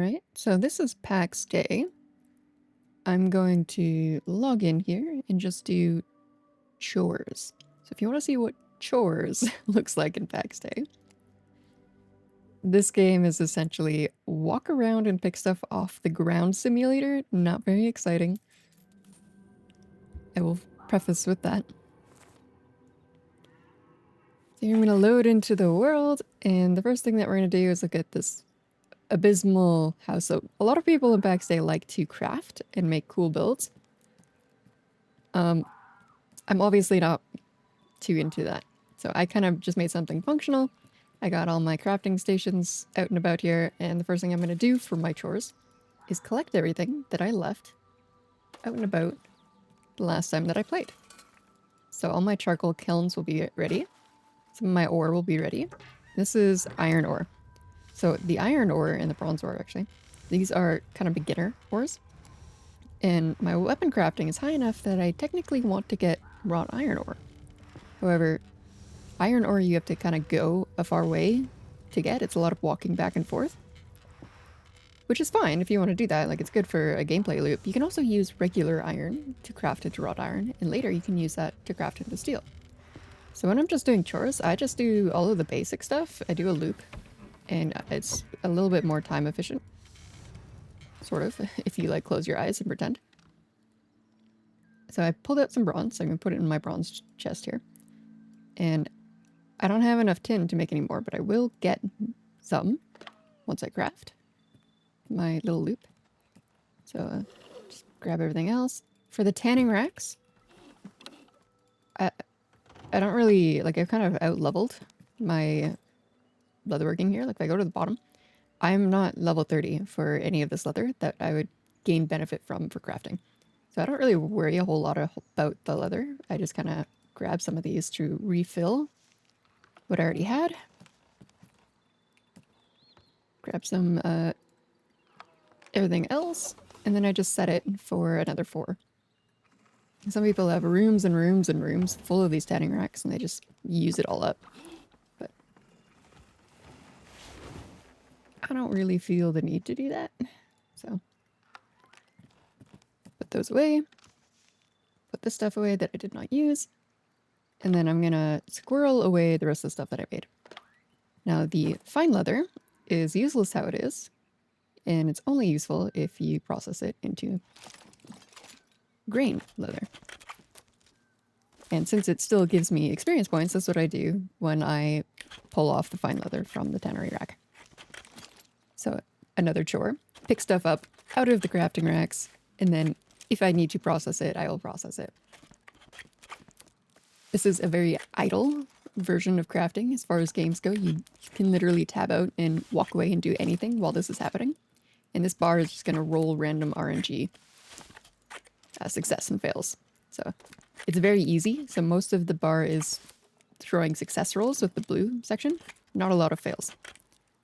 Alright, so this is Pax Day. I'm going to log in here and just do chores. So if you want to see what chores looks like in Pax Day, this game is essentially walk around and pick stuff off the ground simulator. Not very exciting. I will preface with that. So I'm going to load into the world, and the first thing that we're going to do is look at this abysmal house. So a lot of people in Pax Day like to craft and make cool builds. I'm obviously not too into that. So I kind of just made something functional. I got all my crafting stations out and about here, and the first thing I'm going to do for my chores is collect everything that I left out and about the last time that I played. So all my charcoal kilns will be ready. Some of my ore will be ready. This is iron ore. So the iron ore and the bronze ore, actually, these are kind of beginner ores. And my weapon crafting is high enough that I technically want to get wrought iron ore. However, iron ore you have to kind of go a far way to get. It's a lot of walking back and forth. Which is fine if you want to do that, like it's good for a gameplay loop. You can also use regular iron to craft into wrought iron, and later you can use that to craft into steel. So when I'm just doing chores, I just do all of the basic stuff. I do a loop, and it's a little bit more time efficient. Sort of, if you like close your eyes and pretend. So I pulled out some bronze, so I'm going to put it in my bronze chest here. And I don't have enough tin to make any more, but I will get some once I craft my little loop. So just grab everything else. For the tanning racks, I don't really, like I've kind of out-leveled my leatherworking here. Like if I go to the bottom, I'm not level 30 for any of this leather that I would gain benefit from for crafting. So I don't really worry a whole lot about the leather. I just kind of grab some of these to refill what I already had. Grab some everything else, and then I just set it for another 4. Some people have rooms and rooms and rooms full of these tanning racks, and they just use it all up. But I don't really feel the need to do that. So put those away. Put this stuff away that I did not use. And then I'm gonna squirrel away the rest of the stuff that I made. Now the fine leather is useless how it is, and it's only useful if you process it into grain leather. And since it still gives me experience points, that's what I do when I pull off the fine leather from the tannery rack. So another chore, pick stuff up out of the crafting racks, and then if I need to process it, I will process it. This is a very idle version of crafting as far as games go. You can literally tab out and walk away and do anything while this is happening. And this bar is just going to roll random RNG success and fails. So it's very easy. So most of the bar is throwing success rolls with the blue section. Not a lot of fails.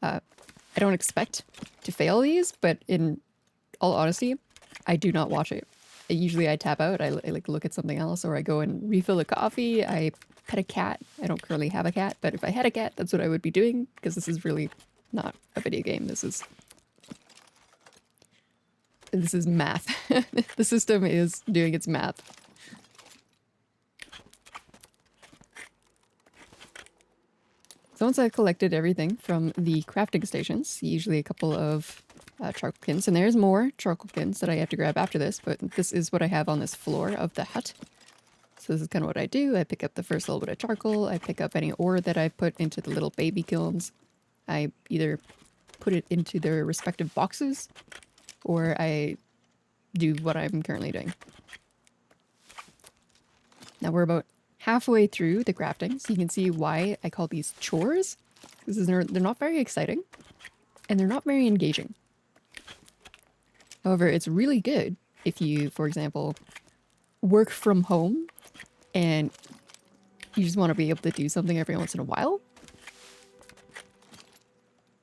I don't expect to fail these, but in all honesty, I do not watch it. Usually I tap out, I like look at something else, or I go and refill a coffee, I pet a cat. I don't currently have a cat, but if I had a cat, that's what I would be doing, because this is really not a video game. This is math. The system is doing its math. So once I've collected everything from the crafting stations, usually a couple of charcoal kilns, and there's more charcoal kilns that I have to grab after this, but this is what I have on this floor of the hut. So this is kind of what I do. I pick up the first little bit of charcoal, I pick up any ore that I put into the little baby kilns. I either put it into their respective boxes, or I do what I'm currently doing. Now we're about halfway through the crafting, so you can see why I call these chores. Because they're not very exciting, and they're not very engaging. However, it's really good if you, for example, work from home and you just want to be able to do something every once in a while.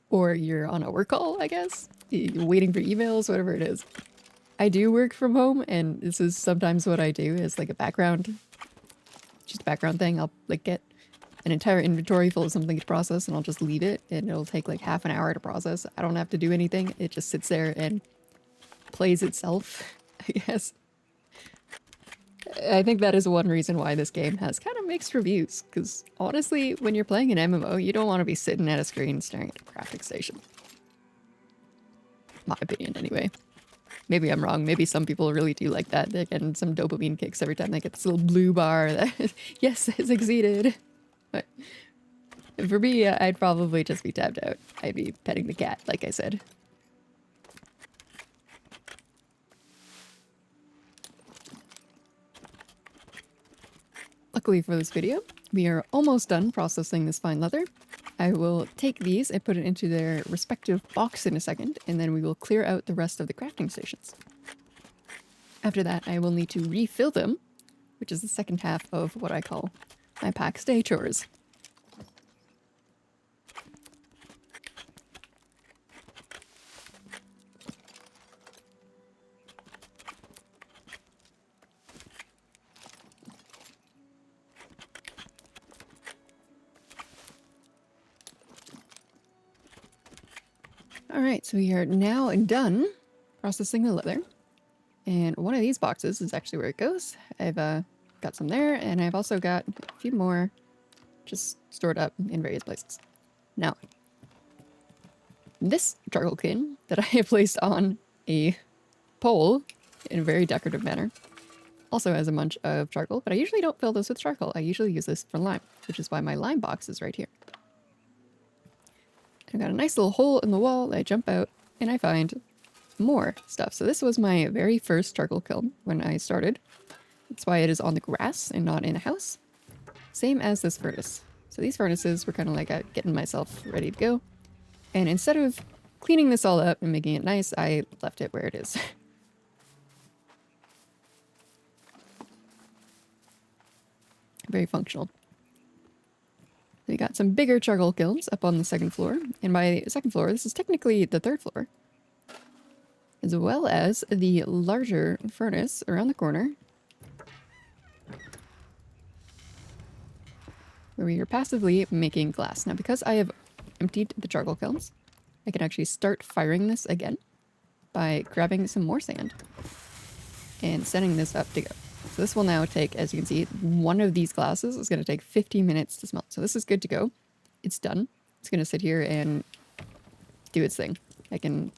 Or you're on a work call, I guess. You're waiting for emails, whatever it is. I do work from home, and this is sometimes what I do is like a background, just a background thing. I'll like get an entire inventory full of something to process, and I'll just leave it, and it'll take like half an hour to process. I don't have to do anything. It just sits there and plays itself, I guess. I think that is one reason why this game has kind of mixed reviews, because honestly, when you're playing an MMO, you don't want to be sitting at a screen staring at a crafting station. My opinion, anyway. Maybe I'm wrong. Maybe some people really do like that. They're getting some dopamine kicks every time they get this little blue bar that, yes, I succeeded. But for me, I'd probably just be tapped out. I'd be petting the cat, like I said. Luckily for this video, we are almost done processing this fine leather. I will take these and put it into their respective box in a second, and then we will clear out the rest of the crafting stations. After that, I will need to refill them, which is the second half of what I call my Pax Dei chores. Alright, so we are now done processing the leather. And one of these boxes is actually where it goes. I've got some there, and I've also got a few more just stored up in various places. Now, this charcoal kiln that I have placed on a pole in a very decorative manner also has a bunch of charcoal, but I usually don't fill this with charcoal. I usually use this for lime, which is why my lime box is right here. I've got a nice little hole in the wall. I jump out and I find more stuff. So this was my very first charcoal kiln when I started. That's why it is on the grass and not in a house. Same as this furnace. So these furnaces were kind of like getting myself ready to go. And instead of cleaning this all up and making it nice, I left it where it is. Very functional. We got some bigger charcoal kilns up on the second floor. And by the second floor, this is technically the third floor. As well as the larger furnace around the corner. Where we are passively making glass. Now, because I have emptied the charcoal kilns, I can actually start firing this again by grabbing some more sand and setting this up to go. So this will now take, as you can see, one of these glasses is going to take 15 minutes to smelt. So this is good to go. It's done. It's going to sit here and do its thing. I can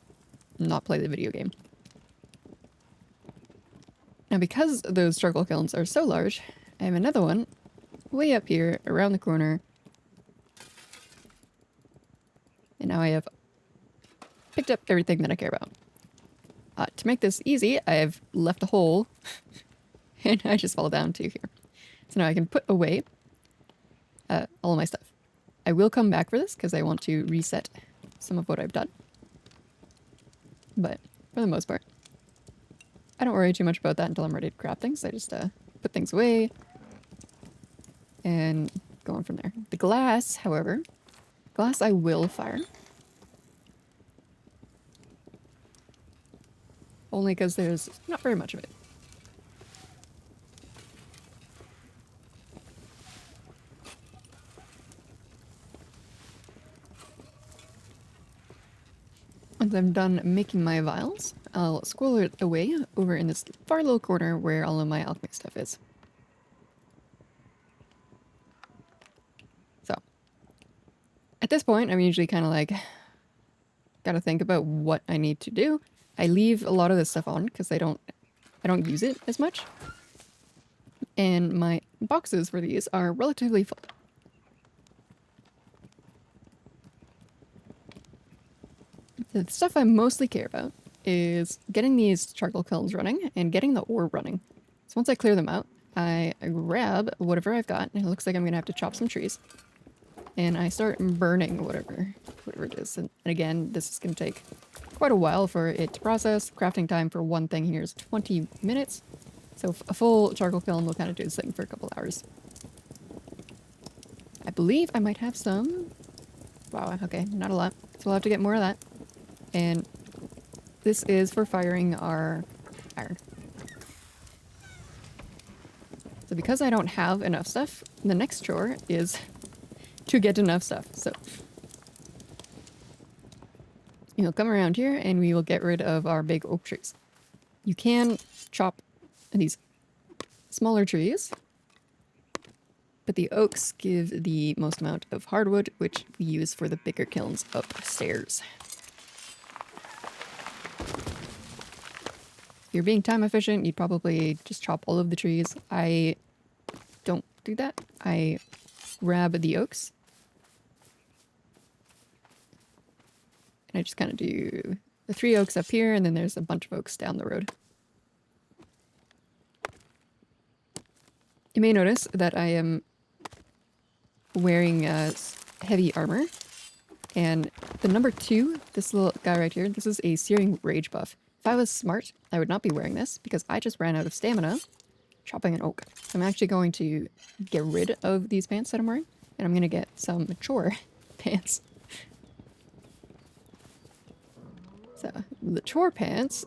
not play the video game. Now, because those charcoal kilns are so large, I have another one way up here around the corner. And now I have picked up everything that I care about. To make this easy, I have left a hole and I just fall down to here. So now I can put away all of my stuff. I will come back for this because I want to reset some of what I've done. But for the most part, I don't worry too much about that until I'm ready to craft things. I just put things away and go on from there. The glass, however, glass I will fire. Only because there's not very much of it. Once I'm done making my vials, I'll squirrel it away over in this far little corner where all of my alchemy stuff is. So, at this point, I'm usually kind of like, gotta think about what I need to do. I leave a lot of this stuff on because I don't use it as much. And my boxes for these are relatively full. The stuff I mostly care about is getting these charcoal kilns running and getting the ore running. So once I clear them out, I grab whatever I've got, and it looks like I'm going to have to chop some trees. And I start burning whatever it is. And again, this is going to take quite a while for it to process. Crafting time for one thing here is 20 minutes. So a full charcoal kiln will kind of do this thing for a couple hours. I believe I might have some. Wow, okay, not a lot. So we'll have to get more of that. And this is for firing our iron. So because I don't have enough stuff, the next chore is to get enough stuff. So you'll come around here and we will get rid of our big oak trees. You can chop these smaller trees, but the oaks give the most amount of hardwood, which we use for the bigger kilns upstairs. If you're being time efficient, you'd probably just chop all of the trees. I don't do that. I grab the oaks and I just kind of do the 3 oaks up here, and then there's a bunch of oaks down the road. You may notice that I am wearing heavy armor, and the number 2, this little guy right here, this is a searing rage buff. If I was smart, I would not be wearing this because I just ran out of stamina chopping an oak. So I'm actually going to get rid of these pants that I'm wearing, and I'm going to get some mature pants. So the chore pants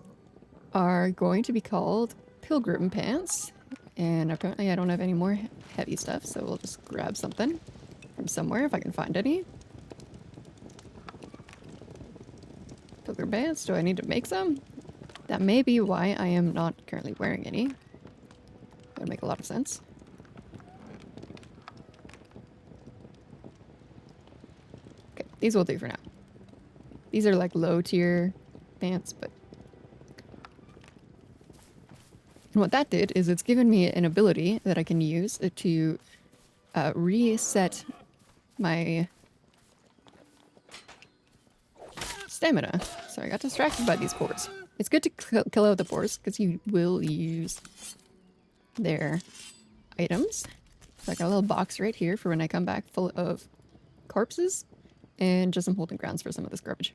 are going to be called pilgrim pants, and apparently I don't have any more heavy stuff, so we'll just grab something from somewhere if I can find any. Pilgrim pants, do I need to make some? That may be why I am not currently wearing any. That would make a lot of sense. Okay, these will do for now. These are like low tier pants, but... And what that did is it's given me an ability that I can use to reset my stamina. Sorry, I got distracted by these boars. It's good to kill out the boars because you will use their items. So I got a little box right here for when I come back full of corpses and just some holding grounds for some of this garbage.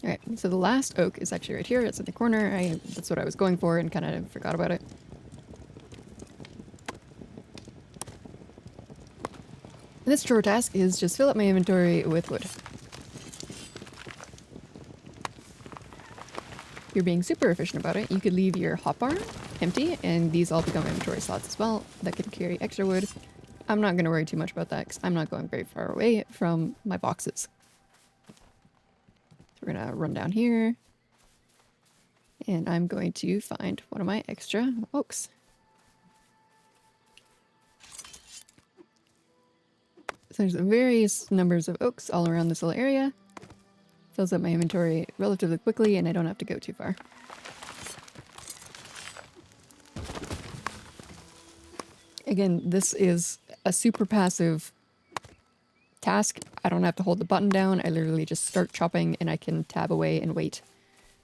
Alright, so the last oak is actually right here. It's in the corner. That's what I was going for and kind of forgot about it. This chore task is just fill up my inventory with wood. If you're being super efficient about it, you could leave your hotbar empty, and these all become inventory slots as well that can carry extra wood. I'm not going to worry too much about that because I'm not going very far away from my boxes. So we're going to run down here, and I'm going to find one of my extra oaks. So there's various numbers of oaks all around this little area. Fills up my inventory relatively quickly, and I don't have to go too far. Again, this is a super passive task. I don't have to hold the button down. I literally just start chopping, and I can tab away and wait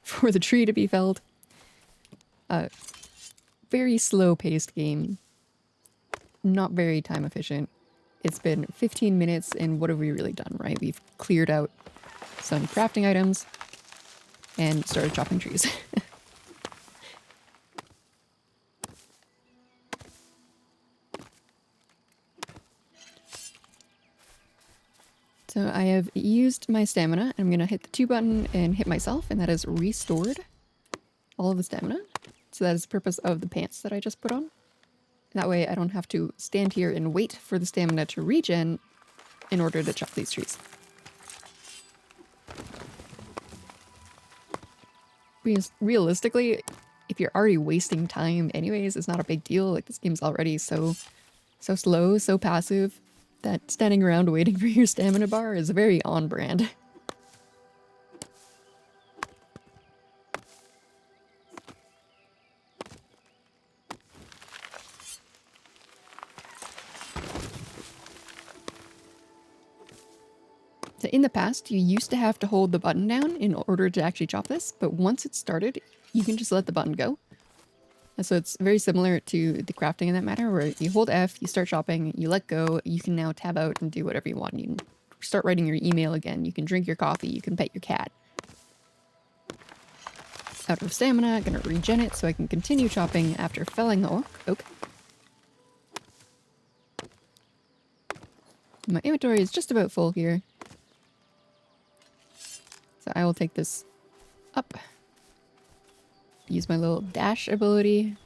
for the tree to be felled. Very slow-paced game. Not very time efficient. It's been 15 minutes, and what have we really done, right? We've cleared out some crafting items and started chopping trees. So I have used my stamina. I'm going to hit the 2 button and hit myself, and that has restored all of the stamina. So that is the purpose of the pants that I just put on. That way I don't have to stand here and wait for the stamina to regen in order to chop these trees. Because realistically, if you're already wasting time anyways, it's not a big deal. Like, this game's already so slow, so passive, that standing around waiting for your stamina bar is very on brand. So in the past, you used to have to hold the button down in order to actually chop this, but once it started, you can just let the button go. And so it's very similar to the crafting in that matter, where you hold F, you start chopping, you let go, you can now tab out and do whatever you want. You can start writing your email again, you can drink your coffee, you can pet your cat. Out of stamina, I'm gonna regen it so I can continue chopping after felling the oak. My inventory is just about full here. So I will take this up. Use my little dash ability.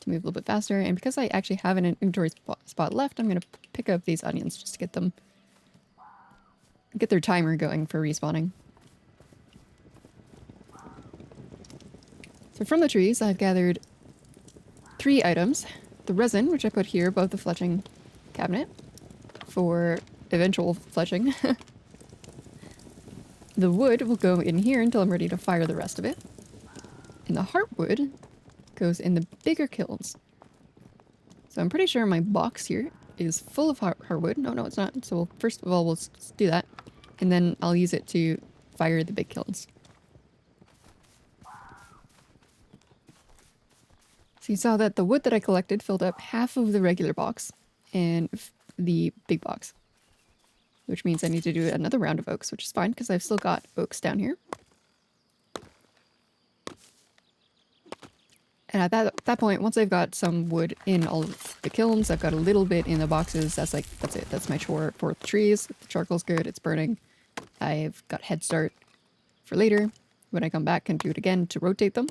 to move a little bit faster. And because I actually have an inventory spot left, I'm going to pick up these onions just to get their timer going for respawning. So from the trees, I've gathered 3 items. The resin, which I put here above the fletching cabinet for eventual fletching. The wood will go in here until I'm ready to fire the rest of it. And the heartwood goes in the bigger kilns. So I'm pretty sure my box here is full of heartwood. No, it's not. So first of all, we'll do that. And then I'll use it to fire the big kilns. So you saw that the wood that I collected filled up half of the regular box and the big box. Which means I need to do another round of oaks, which is fine because I've still got oaks down here. And at that point, once I've got some wood in all of the kilns, I've got a little bit in the boxes. That's it. That's my chore for the trees. The charcoal's good. It's burning. I've got head start for later. When I come back and do it again to rotate them.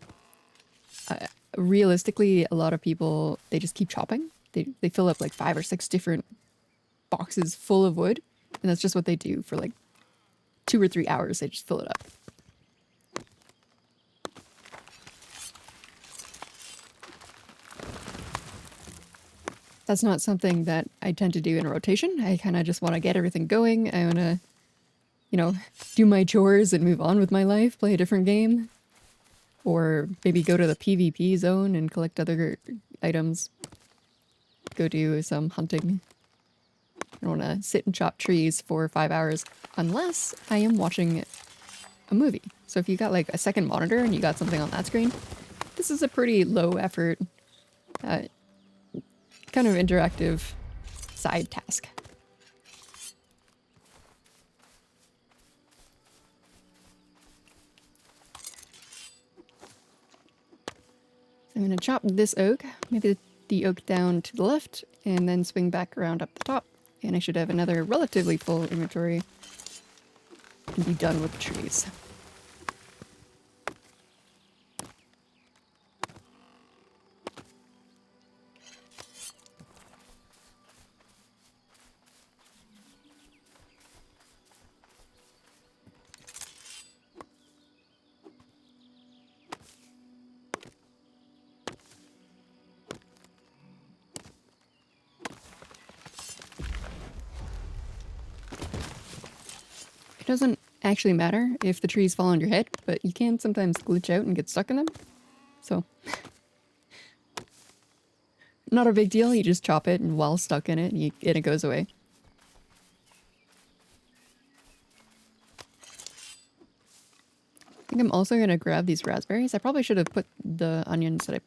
Realistically, a lot of people, they just keep chopping. They fill up like 5 or 6 different boxes full of wood. And that's just what they do for like 2 or 3 hours. They just fill it up. That's not something that I tend to do in a rotation. I kind of just want to get everything going. I want to, you know, do my chores and move on with my life, play a different game. Or maybe go to the PvP zone and collect other items. Go do some hunting. I don't want to sit and chop trees for 5 hours unless I am watching a movie. So if you got like a second monitor and you got something on that screen, this is a pretty low effort, kind of interactive side task. So I'm going to chop this oak, maybe the oak down to the left, and then swing back around up the top. And I should have another relatively full inventory and be done with the trees. It doesn't actually matter if the trees fall on your head, but you can sometimes glitch out and get stuck in them. So, not a big deal. You just chop it, and while stuck in it, and it goes away. I think I'm also going to grab these raspberries. I probably should have put the onions that I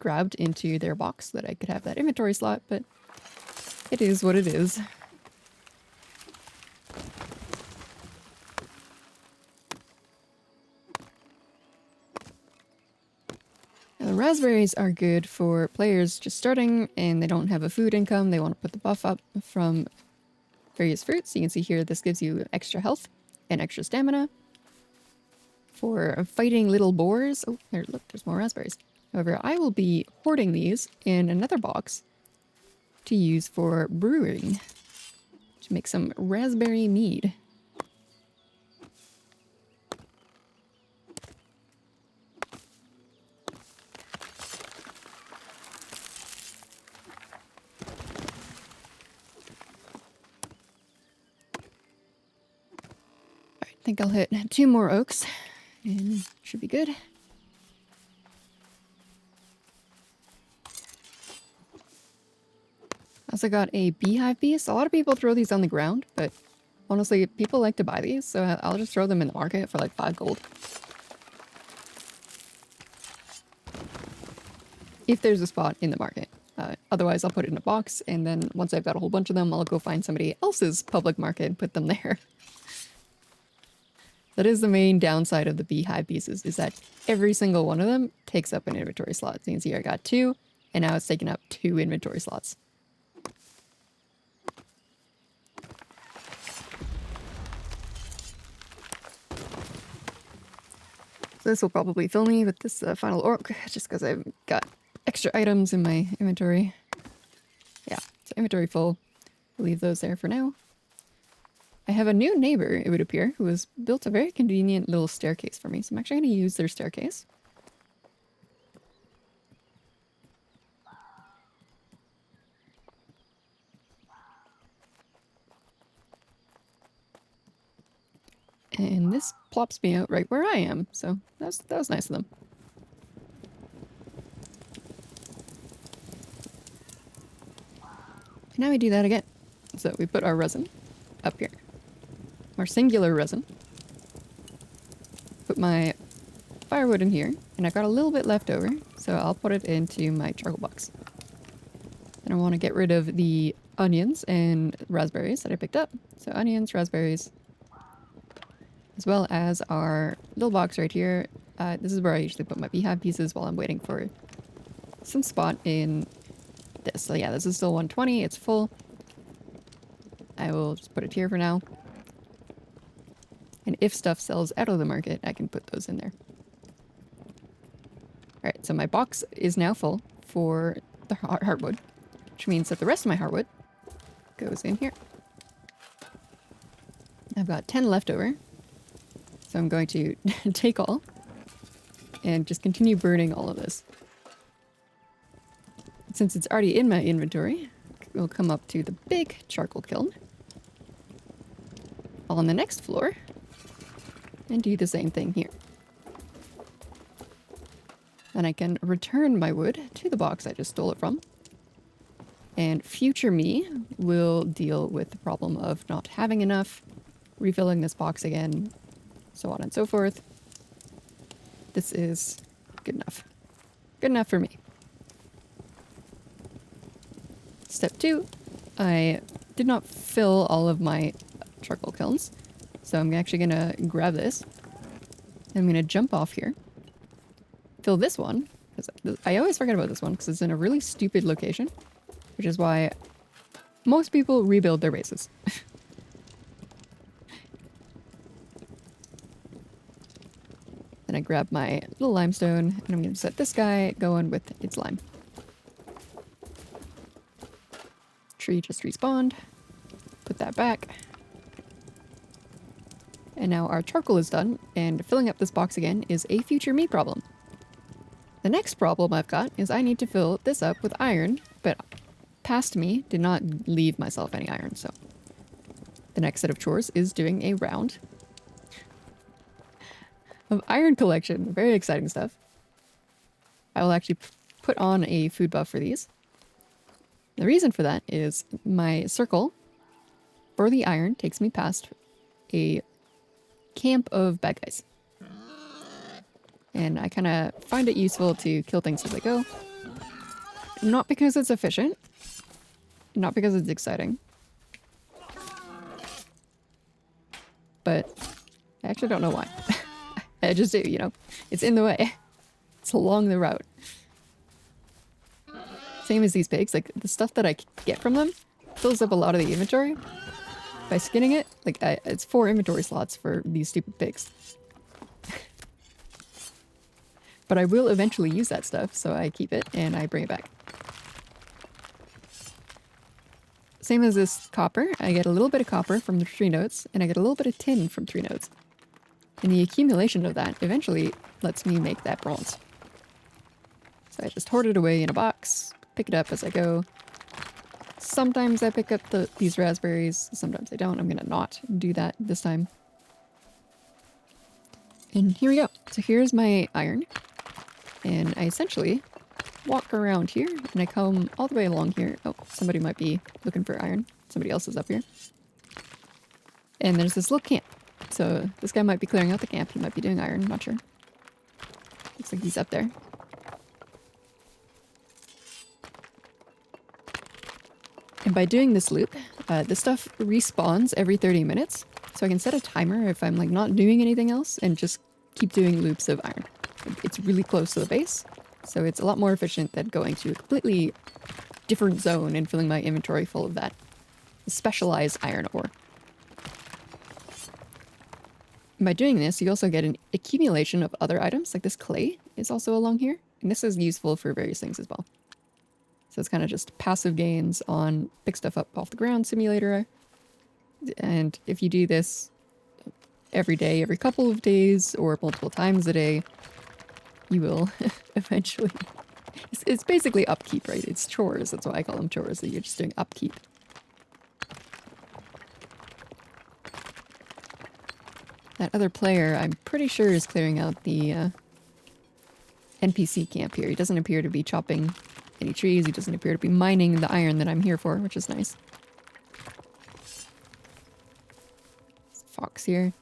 grabbed into their box so that I could have that inventory slot, but it is what it is. Now, the raspberries are good for players just starting and they don't have a food income. They want to put the buff up from various fruits. You can see here this gives you extra health and extra stamina. For fighting little boars. Oh, look, there's more raspberries. However, I will be hoarding these in another box to use for brewing. To make some raspberry mead. Alright, I think I'll hit 2 more oaks. And should be good. I also got a beehive piece. A lot of people throw these on the ground, but honestly, people like to buy these, so I'll just throw them in the market for like 5 gold. If there's a spot in the market. Otherwise, I'll put it in a box, and then once I've got a whole bunch of them, I'll go find somebody else's public market and put them there. That is the main downside of the beehive pieces, is that every single one of them takes up an inventory slot. So you can see I got 2, and now it's taking up 2 inventory slots. So this will probably fill me with this final orc, just because I've got extra items in my inventory. Yeah, so inventory full. Leave those there for now. I have a new neighbor, it would appear, who has built a very convenient little staircase for me. So I'm actually going to use their staircase. And this plops me out right where I am. So that was nice of them. And now we do that again. So we put our resin up here. Our singular resin. Put my firewood in here. And I got a little bit left over. So I'll put it into my charcoal box. And I want to get rid of the onions and raspberries that I picked up. So onions, raspberries, as well as our little box right here. This is where I usually put my beehive pieces while I'm waiting for some spot in this. So yeah, this is still 120. It's full. I will just put it here for now. And if stuff sells out of the market, I can put those in there. Alright, so my box is now full for the hardwood, which means that the rest of my hardwood goes in here. I've got 10 left over. So I'm going to take all and just continue burning all of this. Since it's already in my inventory, we'll come up to the big charcoal kiln on the next floor and do the same thing here. Then I can return my wood to the box I just stole it from. And future me will deal with the problem of not having enough, refilling this box again, so on and so forth. This is good enough. Good enough for me. Step 2, I did not fill all of my charcoal kilns, so I'm actually gonna grab this. I'm gonna jump off here. Fill this one, because I always forget about this one because it's in a really stupid location, which is why most people rebuild their bases. Then I grab my little limestone and I'm going to set this guy going with its lime. Tree just respawned. Put that back. And now our charcoal is done, and filling up this box again is a future me problem. The next problem I've got is I need to fill this up with iron, but past me did not leave myself any iron, so the next set of chores is doing a round of iron collection. Very exciting stuff. I will actually put on a food buff for these. The reason for that is my circle for the iron takes me past a camp of bad guys. And I kind of find it useful to kill things as I go. Not because it's efficient. Not because it's exciting. But I actually don't know why. I just do, you know. It's in the way. It's along the route. Same as these pigs. Like, the stuff that I get from them fills up a lot of the inventory. By skinning it, like, it's 4 inventory slots for these stupid pigs. But I will eventually use that stuff, so I keep it and I bring it back. Same as this copper, I get a little bit of copper from the tree notes, and I get a little bit of tin from tree notes. And the accumulation of that eventually lets me make that bronze. So I just hoard it away in a box, pick it up as I go. Sometimes I pick up these raspberries, sometimes I don't. I'm gonna not do that this time. And here we go. So here's my iron. And I essentially walk around here, and I come all the way along here. Oh, somebody might be looking for iron. Somebody else is up here. And there's this little camp. So this guy might be clearing out the camp. He might be doing iron, not sure. Looks like he's up there. And by doing this loop, this stuff respawns every 30 minutes. So I can set a timer if I'm like not doing anything else and just keep doing loops of iron. It's really close to the base, so it's a lot more efficient than going to a completely different zone and filling my inventory full of that specialized iron ore. And by doing this, you also get an accumulation of other items, like this clay is also along here, and this is useful for various things as well. So it's kind of just passive gains on pick stuff up off the ground simulator. And if you do this every day, every couple of days, or multiple times a day, you will eventually... It's basically upkeep, right? It's chores. That's why I call them chores. So you're just doing upkeep. That other player, I'm pretty sure, is clearing out the NPC camp here. He doesn't appear to be chopping any trees. He doesn't appear to be mining the iron that I'm here for, which is nice. Fox here.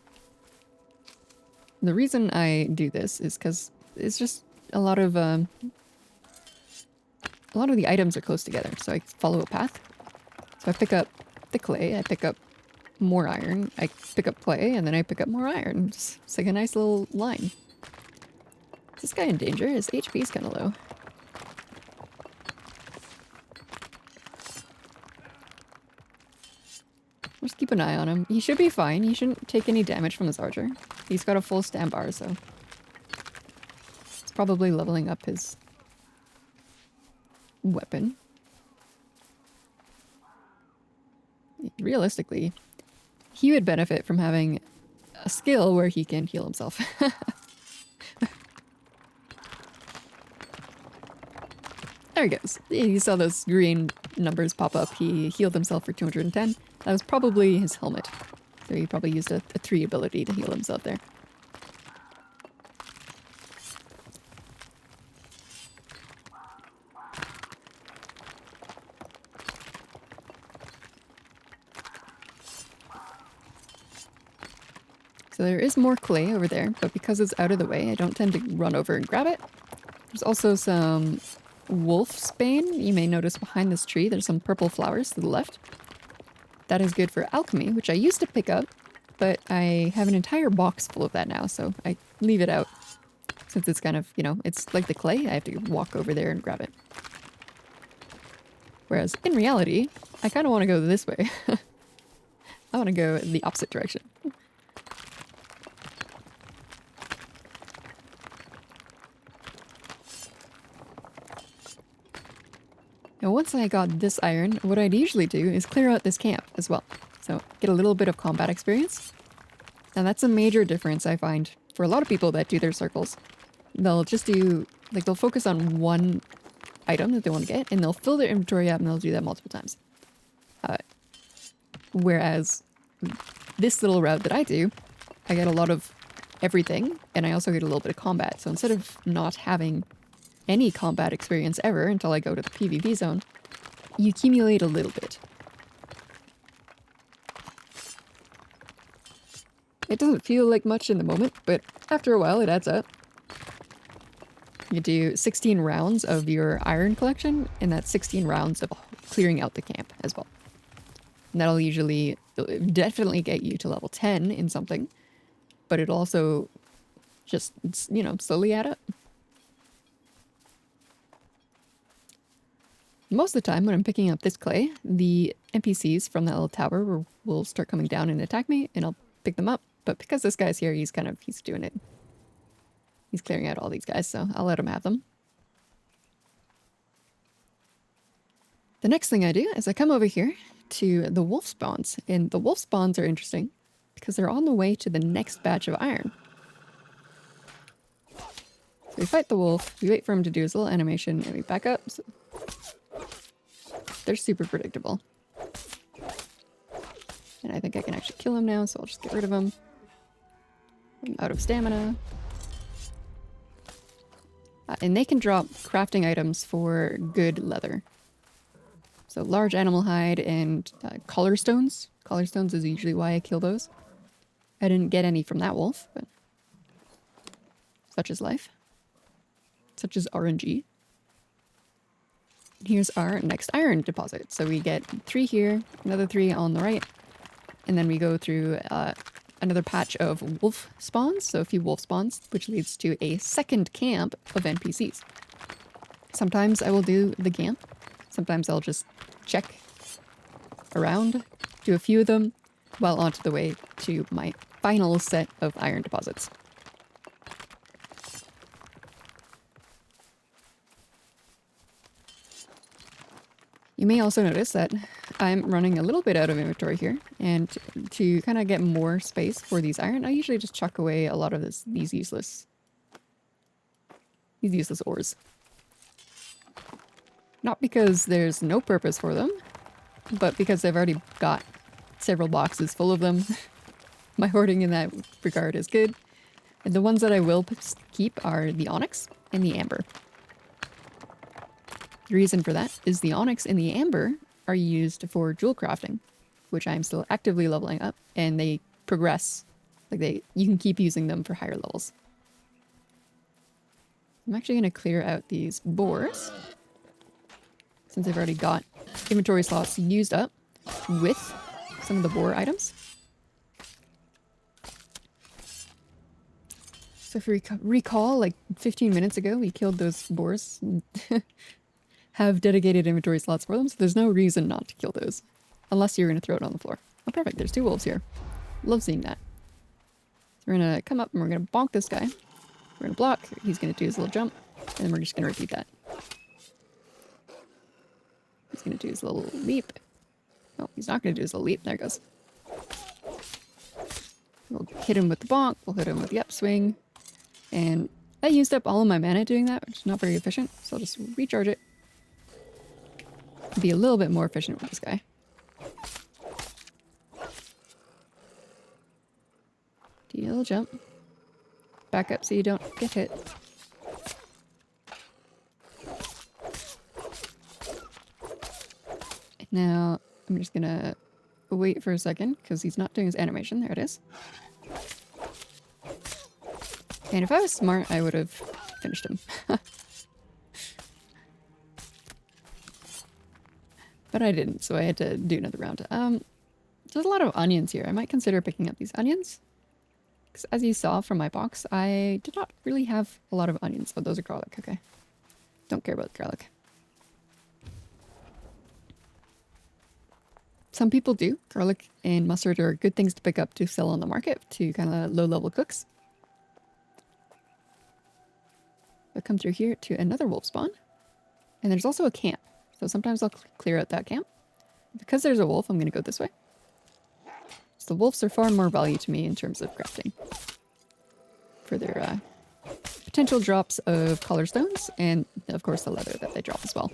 The reason I do this is because it's just a lot of the items are close together, so I follow a path. So I pick up the clay, I pick up more iron, I pick up clay, and then I pick up more iron. It's like a nice little line. Is this guy in danger? His HP is kind of low. Just keep an eye on him. He should be fine. He shouldn't take any damage from his archer. He's got a full stam bar, so... It's probably leveling up his... weapon. Realistically, he would benefit from having a skill where he can heal himself. There he goes. You saw those green numbers pop up. He healed himself for 210. That was probably his helmet. So he probably used a 3 ability to heal himself there. So there is more clay over there, but because it's out of the way, I don't tend to run over and grab it. There's also some wolfsbane. You may notice behind this tree, there's some purple flowers to the left. That is good for alchemy, which I used to pick up, but I have an entire box full of that now, so I leave it out. Since it's kind of, you know, it's like the clay, I have to walk over there and grab it. Whereas, in reality, I kind of want to go this way. I want to go in the opposite direction. Now once I got this iron, what I'd usually do is clear out this camp as well. So get a little bit of combat experience. Now that's a major difference I find for a lot of people that do their circles. They'll just do, like they'll focus on one item that they want to get and they'll fill their inventory up and they'll do that multiple times. Whereas this little route that I do, I get a lot of everything and I also get a little bit of combat. So instead of not having any combat experience ever until I go to the PvP zone, you accumulate a little bit. It doesn't feel like much in the moment, but after a while it adds up. You do 16 rounds of your iron collection, and that's 16 rounds of clearing out the camp as well. And that'll usually definitely get you to level 10 in something, but it'll also just, you know, slowly add up. Most of the time when I'm picking up this clay, the NPCs from that little tower will start coming down and attack me, and I'll pick them up. But because this guy's here, he's doing it. He's clearing out all these guys, so I'll let him have them. The next thing I do is I come over here to the wolf spawns, and the wolf spawns are interesting because they're on the way to the next batch of iron. So we fight the wolf, we wait for him to do his little animation, and we back up. So they're super predictable. And I think I can actually kill him now, so I'll just get rid of him. I'm out of stamina. And they can drop crafting items for good leather. So large animal hide and collar stones. Collar stones is usually why I kill those. I didn't get any from that wolf, but such is life. Such is RNG. Here's our next iron deposit. So we get 3 here, another 3 on the right, and then we go through another patch of wolf spawns, so a few wolf spawns, which leads to a second camp of NPCs. Sometimes I will do the camp. Sometimes I'll just check around, do a few of them, while onto the way to my final set of iron deposits. You may also notice that I'm running a little bit out of inventory here, and to kind of get more space for these iron, I usually just chuck away a lot of these useless ores. Not because there's no purpose for them, but because I've already got several boxes full of them. My hoarding in that regard is good. And the ones that I will keep are the onyx and the amber. The reason for that is the onyx and the amber are used for jewel crafting, which I'm still actively leveling up, and they progress. Like you can keep using them for higher levels. I'm actually going to clear out these boars, since I've already got inventory slots used up with some of the boar items. So if you recall, like 15 minutes ago, we killed those boars and have dedicated inventory slots for them, so there's no reason not to kill those. Unless you're going to throw it on the floor. Oh, perfect. There's 2 wolves here. Love seeing that. So we're going to come up and we're going to bonk this guy. We're going to block. He's going to do his little jump. And then we're just going to repeat that. He's going to do his little leap. Oh, he's not going to do his little leap. There it goes. We'll hit him with the bonk. We'll hit him with the upswing. And I used up all of my mana doing that, which is not very efficient. So I'll just recharge it. Be a little bit more efficient with this guy. Do a little jump. Back up so you don't get hit. Now, I'm just gonna wait for a second because he's not doing his animation. There it is. And if I was smart, I would have finished him. But I didn't, so I had to do another round. There's a lot of onions here. I might consider picking up these onions. Because as you saw from my box, I did not really have a lot of onions. Oh, those are garlic. Okay. Don't care about garlic. Some people do. Garlic and mustard are good things to pick up to sell on the market to kind of low-level cooks. I'll come through here to another wolf spawn. And there's also a camp. So sometimes I'll clear out that camp. Because there's a wolf, I'm going to go this way. So the wolves are far more value to me in terms of crafting. For their potential drops of color stones, and of course the leather that they drop as well.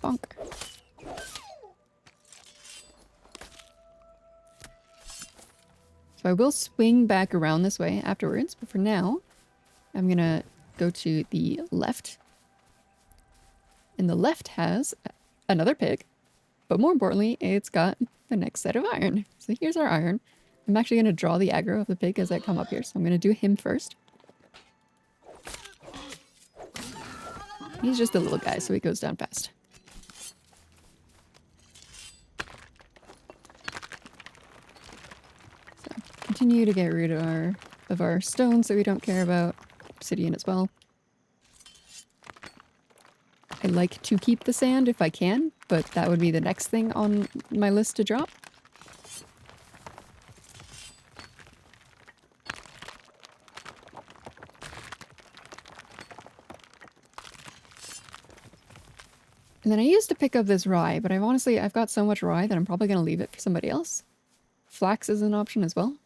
Bonk. So I will swing back around this way afterwards, but for now, I'm going to go to the left. And the left has another pig, but more importantly, it's got the next set of iron. So here's our iron. I'm actually going to draw the aggro of the pig as I come up here, so I'm going to do him first. He's just a little guy, so he goes down fast. So continue to get rid of our stones that we don't care about. Obsidian as well. I like to keep the sand if I can, but that would be the next thing on my list to drop. And then I used to pick up this rye, but I've got so much rye that I'm probably going to leave it for somebody else. Flax is an option as well.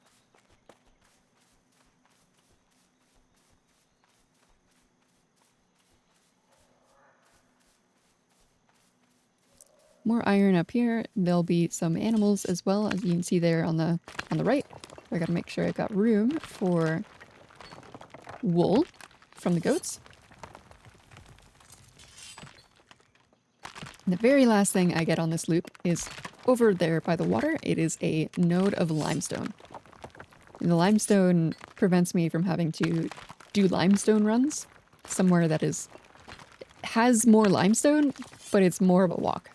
More iron up here. There'll be some animals as well, as you can see there on the right. I gotta make sure I've got room for wool from the goats. And the very last thing I get on this loop is over there by the water. It is a node of limestone. And the limestone prevents me from having to do limestone runs somewhere that has more limestone, but it's more of a walk.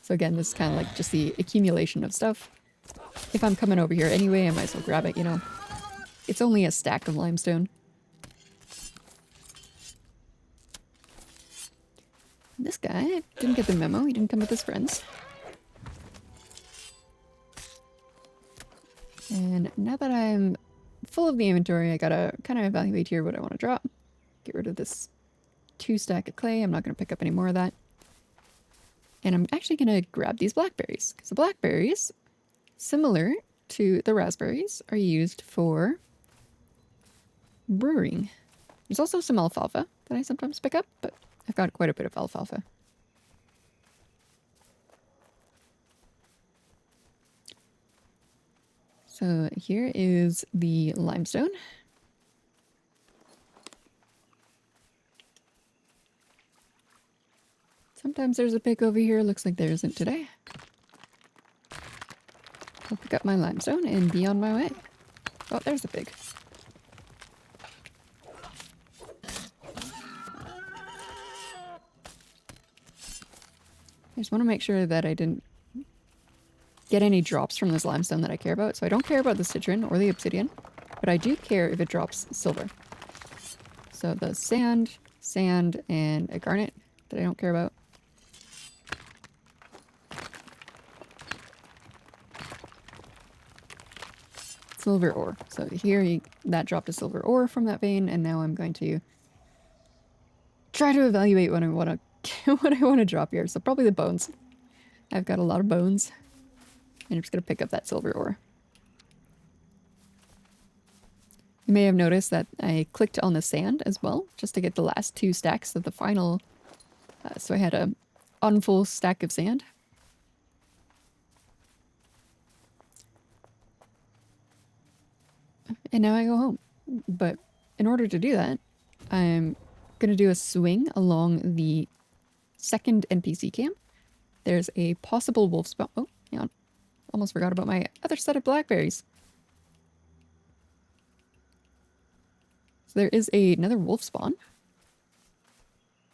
So again, this is kind of like just the accumulation of stuff. If I'm coming over here anyway, I might as well grab it, you know. It's only a stack of limestone. This guy didn't get the memo. He didn't come with his friends. And now that I'm full of the inventory, I gotta kind of evaluate here what I want to drop. Get rid of this 2 stack of clay. I'm not going to pick up any more of that. And I'm actually going to grab these blackberries, because the blackberries, similar to the raspberries, are used for brewing. There's also some alfalfa that I sometimes pick up, but I've got quite a bit of alfalfa. So here is the limestone. Sometimes there's a pig over here. Looks like there isn't today. I'll pick up my limestone and be on my way. Oh, there's the pig. I just want to make sure that I didn't get any drops from this limestone that I care about. So I don't care about the citron or the obsidian, but I do care if it drops silver. So the sand, and a garnet that I don't care about. Silver ore. So here that dropped a silver ore from that vein, and now I'm going to try to evaluate what I want to what I want to drop here. So probably the bones. I've got a lot of bones. And I'm just going to pick up that silver ore. You may have noticed that I clicked on the sand as well, just to get the last 2 stacks of the final. So I had a unfull stack of sand. And now I go home. But in order to do that, I'm going to do a swing along the second NPC camp. There's a possible wolf spawn. Oh, hang on. Almost forgot about my other set of blackberries. So there is another wolf spawn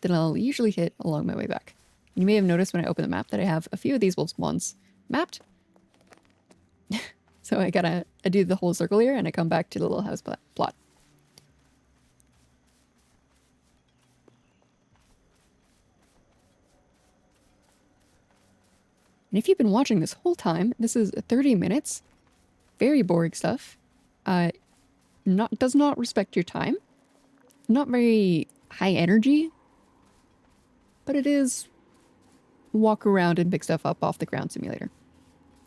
that I'll usually hit along my way back. You may have noticed when I open the map that I have a few of these wolf spawns mapped. So I do the whole circle here and I come back to the little house plot. And if you've been watching this whole time, this is 30 minutes. Very boring stuff. Does not respect your time. Not very high energy. But it is walk around and pick stuff up off the ground simulator.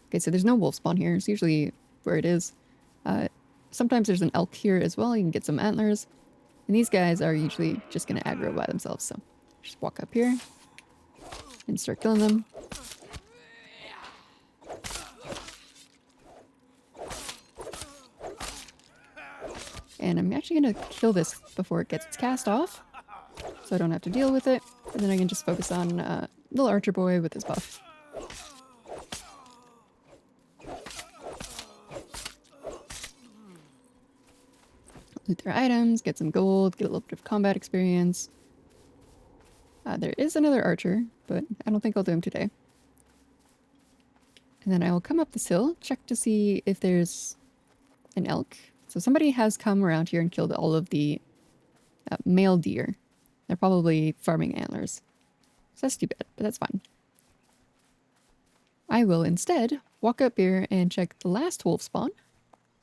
Okay, so there's no wolf spawn here. It's usually where it is. Sometimes there's an elk here as well. You can get some antlers. And these guys are usually just going to aggro by themselves. So just walk up here and start killing them. And I'm actually going to kill this before it gets its cast off. So I don't have to deal with it. And then I can just focus on little archer boy with his buff. Loot their items, get some gold, get a little bit of combat experience. There is another archer, but I don't think I'll do him today. And then I will come up this hill, check to see if there's an elk. So somebody has come around here and killed all of the male deer. They're probably farming antlers. So that's too bad, but that's fine. I will instead walk up here and check the last wolf spawn.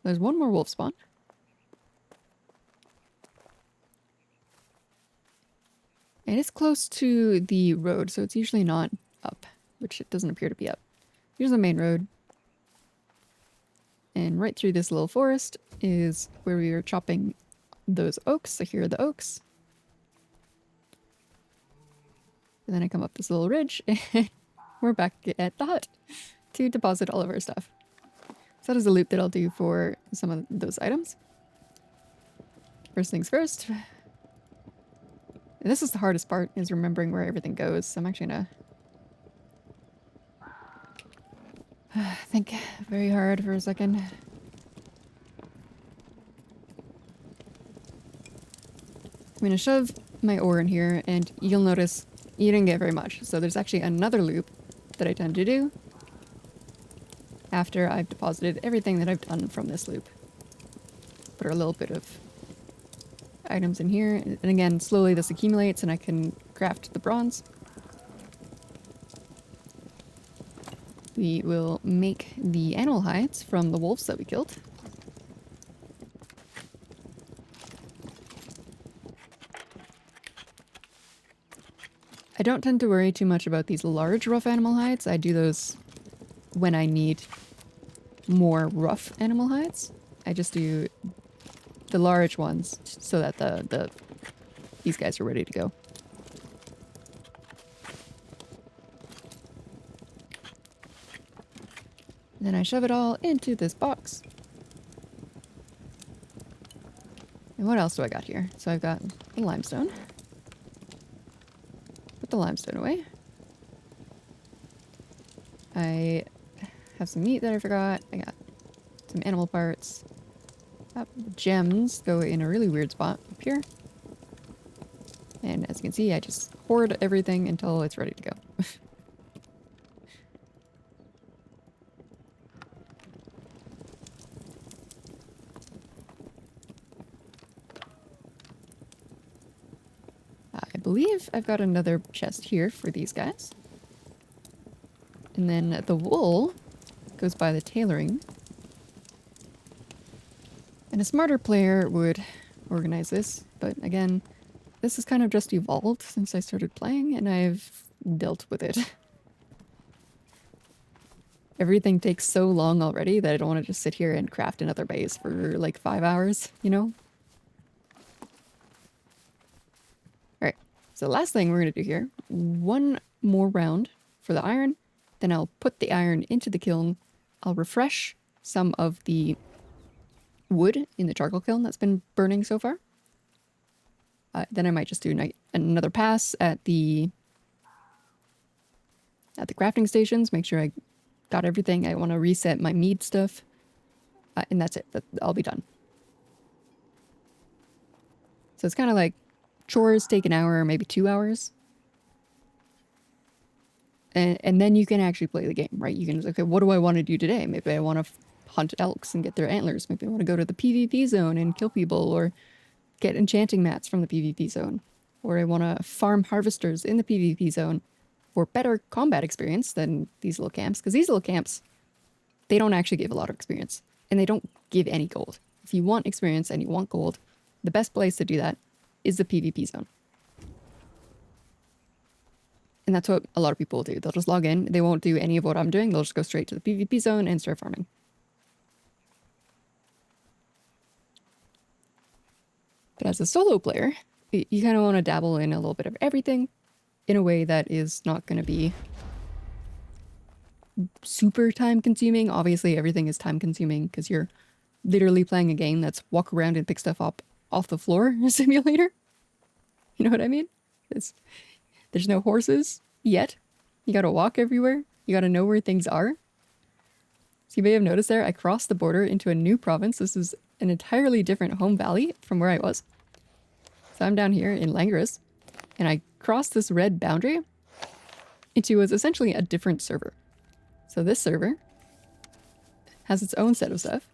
There's one more wolf spawn. And it's close to the road, so it's usually not up, which it doesn't appear to be up. Here's the main road. And right through this little forest is where we were chopping those oaks. So here are the oaks. And then I come up this little ridge and we're back at the hut to deposit all of our stuff. So that is a loop that I'll do for some of those items. First things first. And this is the hardest part, is remembering where everything goes. So I'm actually gonna think very hard for a second. I'm gonna shove my ore in here and you'll notice you didn't get very much. So there's actually another loop that I tend to do after I've deposited everything that I've done from this loop. Put a little bit of items in here, and again, slowly this accumulates and I can craft the bronze. We will make the animal hides from the wolves that we killed. I don't tend to worry too much about these large rough animal hides. I do those when I need more rough animal hides. I just do the large ones so that these guys are ready to go. And then I shove it all into this box. And what else do I got here? So I've got the limestone. Put the limestone away. I have some meat that I forgot. I got some animal parts. Gems go in a really weird spot up here. And as you can see, I just hoard everything until it's ready to go. I believe I've got another chest here for these guys. And then the wool goes by the tailoring. And a smarter player would organize this, but again, this has kind of just evolved since I started playing, and I've dealt with it. Everything takes so long already that I don't want to just sit here and craft another base for like 5 hours, you know? Alright, so the last thing we're going to do here, one more round for the iron, then I'll put the iron into the kiln, I'll refresh some of the wood in the charcoal kiln that's been burning so far. Then I might just do another pass at the crafting stations, make sure I got everything. I want to reset my mead stuff, and that's it. I'll be done. So it's kind of like chores take an hour or maybe 2 hours. And then you can actually play the game, right? You can just, okay, what do I want to do today? Maybe I want to hunt elks and get their antlers. Maybe I want to go to the PvP zone and kill people, or get enchanting mats from the PvP zone. Or I want to farm harvesters in the PvP zone for better combat experience than these little camps. Because these little camps, they don't actually give a lot of experience. And they don't give any gold. If you want experience and you want gold, the best place to do that is the PvP zone. And that's what a lot of people will do. They'll just log in. They won't do any of what I'm doing. They'll just go straight to the PvP zone and start farming. But as a solo player, you kind of want to dabble in a little bit of everything in a way that is not going to be super time consuming. Obviously, everything is time consuming because you're literally playing a game that's walk around and pick stuff up off the floor simulator. You know what I mean? There's no horses yet. You got to walk everywhere. You got to know where things are. So you may have noticed there, I crossed the border into a new province. This is an entirely different home valley from where I was. So I'm down here in Langrus, and I crossed this red boundary into what's essentially a different server. So this server has its own set of stuff,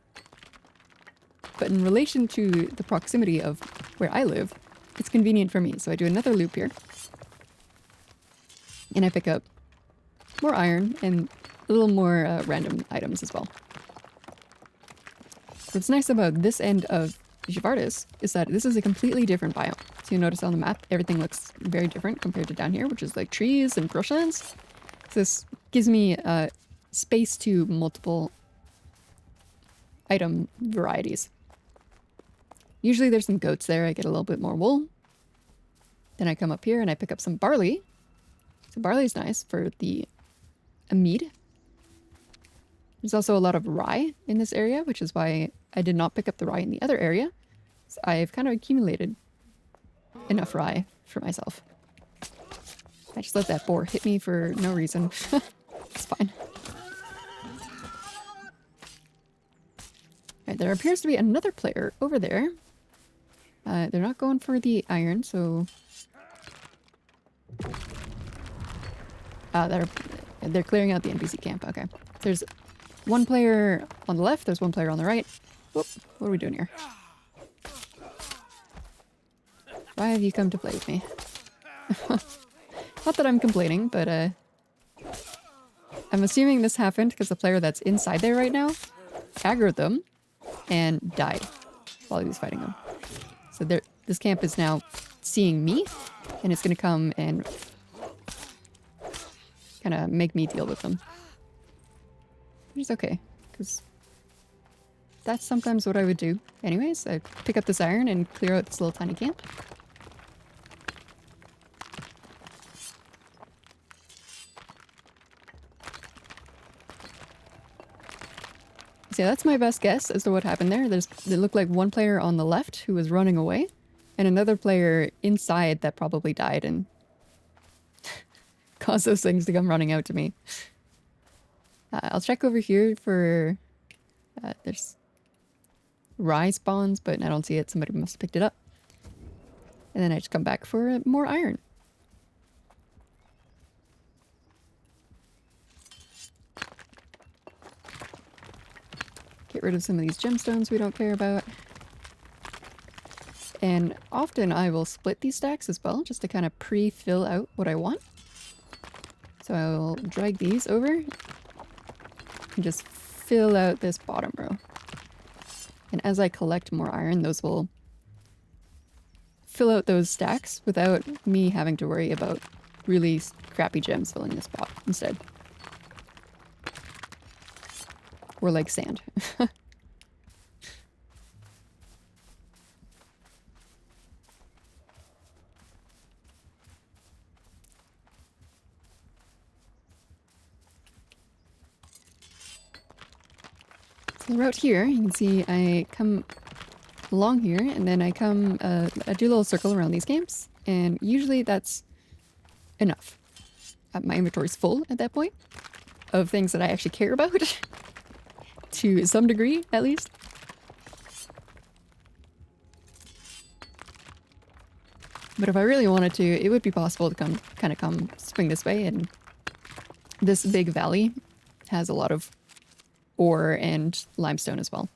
but in relation to the proximity of where I live, it's convenient for me. So I do another loop here, and I pick up more iron and a little more random items as well. What's nice about this end of Jivardis is that this is a completely different biome. So you notice on the map, everything looks very different compared to down here, which is like trees and brushlands. So this gives me space to multiple item varieties. Usually there's some goats there. I get a little bit more wool. Then I come up here and I pick up some barley. So barley is nice for the mead. There's also a lot of rye in this area, which is why I did not pick up the rye in the other area. So I've kind of accumulated enough rye for myself. I just let that boar hit me for no reason. It's fine. Right, there appears to be another player over there. They're not going for the iron, so... they're clearing out the NPC camp. Okay. There's one player on the left, there's one player on the right. Whoop, what are we doing here? Why have you come to play with me? Not that I'm complaining, but I'm assuming this happened because the player that's inside there right now aggroed them and died while he was fighting them. So this camp is now seeing me, and it's going to come and kind of make me deal with them. Which is okay, because that's sometimes what I would do. Anyways, I pick up this iron and clear out this little tiny camp. So yeah, that's my best guess as to what happened there. It looked like one player on the left who was running away, and another player inside that probably died and caused those things to come running out to me. I'll check over here for... there's rye spawns, but I don't see it. Somebody must have picked it up. And then I just come back for more iron. Get rid of some of these gemstones we don't care about. And often I will split these stacks as well, just to kind of pre-fill out what I want. So I will drag these over and just fill out this bottom row. And as I collect more iron, those will fill out those stacks without me having to worry about really crappy gems filling this spot instead. Or like sand. So the route here, you can see I come along here and then I come, I do a little circle around these camps, and usually that's enough. My inventory's full at that point of things that I actually care about. To some degree, at least. But if I really wanted to, it would be possible to come swing this way, and this big valley has a lot of ore and limestone as well.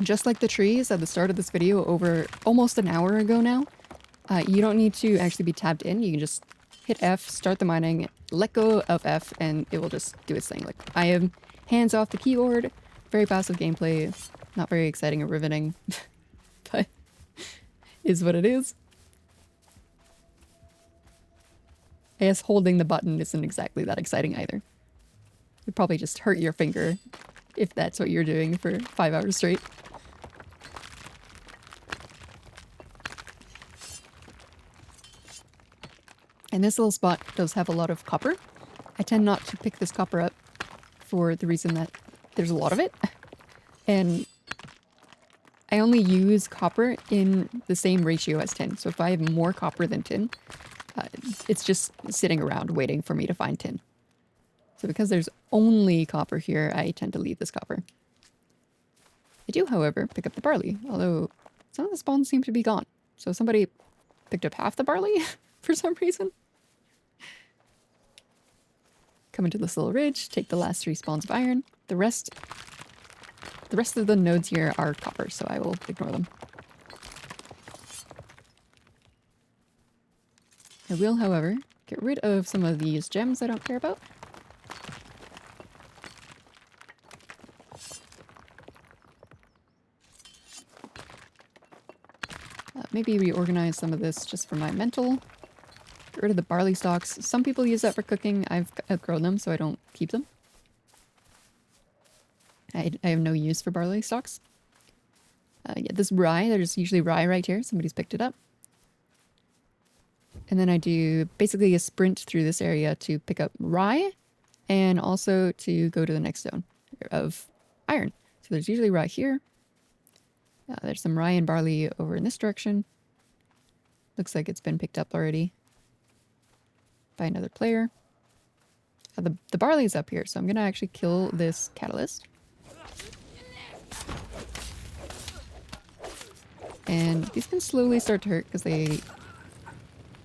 Just like the trees at the start of this video over almost an hour ago now, you don't need to actually be tabbed in. You can just hit F, start the mining, let go of F, and it will just do its thing. Like, I am hands off the keyboard, very passive gameplay, not very exciting or riveting, but is what it is. I guess holding the button isn't exactly that exciting either. You'd probably just hurt your finger if that's what you're doing for 5 hours straight. And this little spot does have a lot of copper. I tend not to pick this copper up for the reason that there's a lot of it. And I only use copper in the same ratio as tin. So if I have more copper than tin, it's just sitting around waiting for me to find tin. So because there's only copper here, I tend to leave this copper. I do, however, pick up the barley, although some of the spawns seem to be gone. So somebody picked up half the barley for some reason. Come into this little ridge, take the last 3 spawns of iron. The rest of the nodes here are copper, so I will ignore them. I will, however, get rid of some of these gems I don't care about. Maybe reorganize some of this just for my mental. Get rid of the barley stalks. Some people use that for cooking. I've outgrown them, so I don't keep them. I have no use for barley stalks. Yeah, this rye, there's usually rye right here. Somebody's picked it up. And then I do basically a sprint through this area to pick up rye and also to go to the next zone of iron. So there's usually rye here. There's some rye and barley over in this direction. Looks like it's been picked up already by another player. The barley's up here, so I'm gonna actually kill this catalyst. And these can slowly start to hurt because they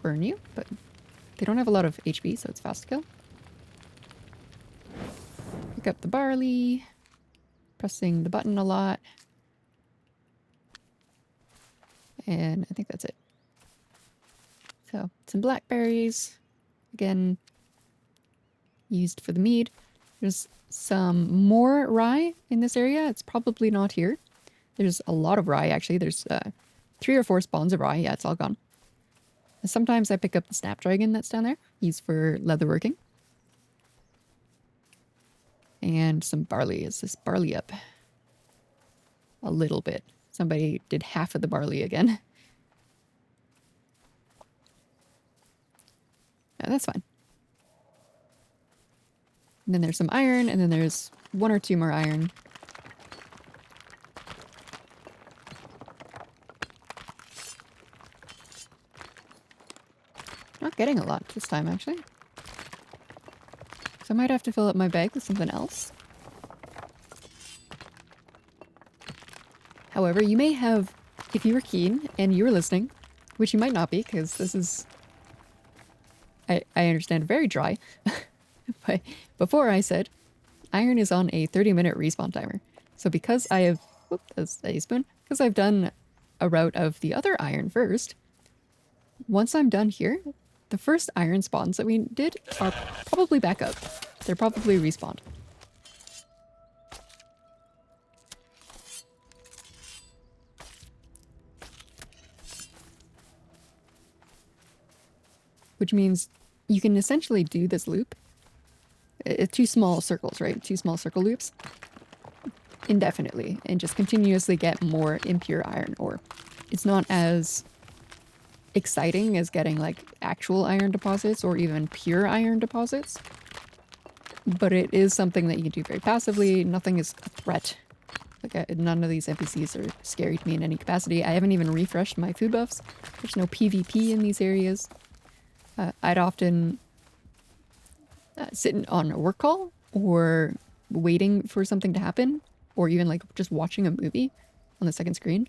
burn you, but they don't have a lot of HP, so it's fast to kill. Pick up the barley, pressing the button a lot. And I think that's it. So, some blackberries. Again, used for the mead. There's some more rye in this area. It's probably not here. There's a lot of rye, actually. There's 3 or 4 spawns of rye. Yeah, it's all gone. And sometimes I pick up the snapdragon that's down there. He's for leatherworking. And some barley. Is this barley up? A little bit. Somebody did half of the barley again. Yeah, that's fine. And then there's some iron, and then there's 1 or 2 more iron. Not getting a lot this time, actually. So I might have to fill up my bag with something else. However, you may have, if you were keen and you were listening, which you might not be, because this is, I understand, very dry. But before I said, iron is on a 30-minute respawn timer. So because I have, whoop, that's a spoon, because I've done a route of the other iron first, once I'm done here, the first iron spawns that we did are probably back up. They're probably respawned. Which means you can essentially do this loop. 2 small circles, right? 2 small circle loops. Indefinitely. And just continuously get more impure iron ore. It's not as exciting as getting like actual iron deposits or even pure iron deposits. But it is something that you can do very passively. Nothing is a threat. Like none of these NPCs are scary to me in any capacity. I haven't even refreshed my food buffs. There's no PvP in these areas. I'd often sit on a work call or waiting for something to happen, or even like just watching a movie on the second screen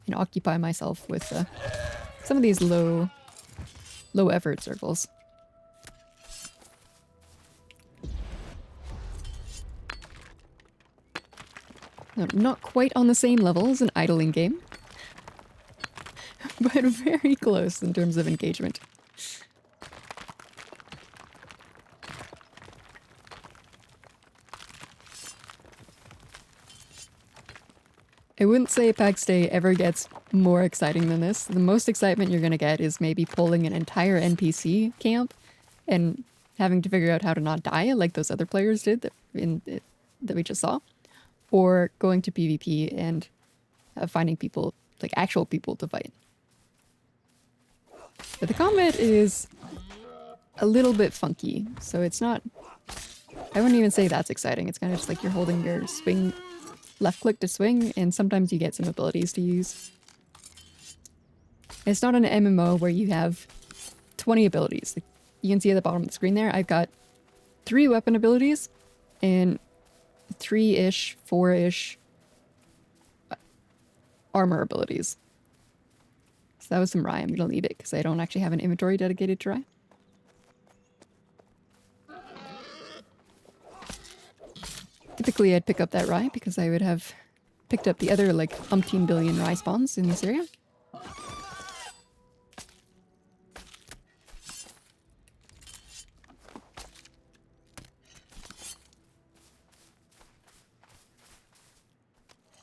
and occupy myself with some of these low effort circles. No, not quite on the same level as an idling game, but very close in terms of engagement. I wouldn't say Pax Dei ever gets more exciting than this. The most excitement you're going to get is maybe pulling an entire NPC camp and having to figure out how to not die like those other players did that we just saw. Or going to PvP and finding people, like actual people to fight. But the combat is a little bit funky, so it's not... I wouldn't even say that's exciting. It's kind of just like you're holding your swing... left click to swing, and sometimes you get some abilities to use. It's not an MMO where you have 20 abilities. Like, you can see at the bottom of the screen there, I've got 3 weapon abilities and 3-ish, 4-ish armor abilities. So that was some rye. I'm going to leave it because I don't actually have an inventory dedicated to rye. Typically, I'd pick up that rye because I would have picked up the other, like, umpteen billion rye spawns in this area.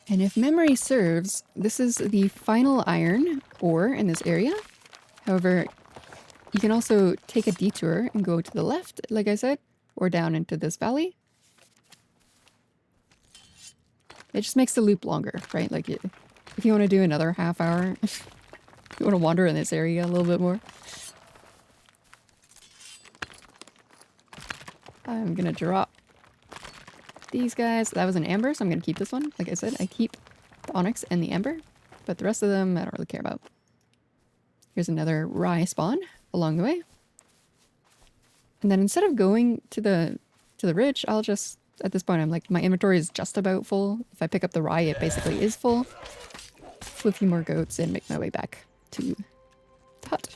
And if memory serves, this is the final iron ore in this area. However, you can also take a detour and go to the left, like I said, or down into this valley. It just makes the loop longer, right? Like, if you want to do another half hour, you want to wander in this area a little bit more. I'm gonna drop these guys. That was an amber, so I'm gonna keep this one. Like I said, I keep the onyx and the amber, but the rest of them I don't really care about. Here's another rye spawn along the way. And then instead of going to the ridge, I'll just... At this point, I'm like, my inventory is just about full. If I pick up the rye, it basically is full. Flip a few more goats and make my way back to the hut.